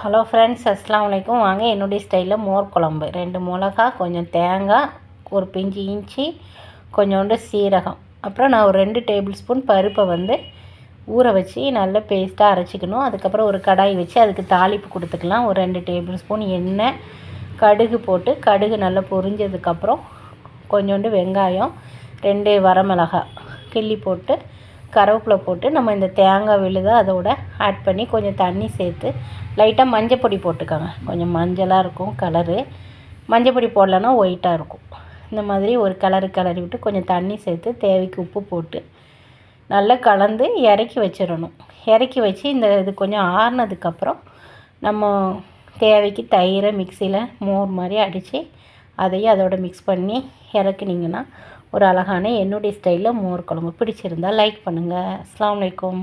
Hello friends, அஸ்ஸலாமு அலைக்கும். வாங்க என்னுடைய ஸ்டைலில் மோர் குழம்பு. 2 மிளகா, கொஞ்சம் தேங்காய், ஒரு பிஞ்சு இஞ்சி, கொஞ்சோண்டு சீரகம், அப்புறம் நான் ஒரு 2 டேபிள் ஸ்பூன் பருப்பை ஊற வச்சு நல்லா பேஸ்ட்டாக அரைச்சிக்கணும். அதுக்கப்புறம் ஒரு கடாய் வச்சு அதுக்கு தாளிப்பு கொடுத்துக்கலாம். ஒரு 2 டேபிள் ஸ்பூன் எண்ணெய், கடுகு போட்டு கடுகு நல்லா பொரிஞ்சதுக்கப்புறம் கொஞ்சோண்டு வெங்காயம், 2 வரமிளகாய் கிள்ளி போட்டு கருவேப்பிலை போட்டு நம்ம இந்த தேங்காய் விழுதை அதோட ஆட் பண்ணி கொஞ்சம் தண்ணி சேர்த்து லைட்டாக மஞ்சள் பொடி போட்டுக்கோங்க. கொஞ்சம் மஞ்சளாக இருக்கும் கலரு. மஞ்சள் பொடி போடலன்னா ஒயிட்டாக இருக்கும். இந்த மாதிரி ஒரு கிளறி விட்டு கொஞ்சம் தண்ணி சேர்த்து தேவைக்கு உப்பு போட்டு நல்லா கலந்து இறக்கி வச்சிடணும். இறக்கி வச்சு இது கொஞ்சம் ஆறுனதுக்கப்புறம் நம்ம தேவைக்கு தயிரை மிக்சியில் மோர் மாதிரி அடித்து அதையும் அதோட மிக்ஸ் பண்ணி இறக்குனிங்கன்னா ஒரு அழகான என்னுடைய ஸ்டைலில் மோர் குழம்பு. பிடிச்சிருந்தால் லைக் பண்ணுங்கள். அஸ்ஸலாமு அலைக்கும்.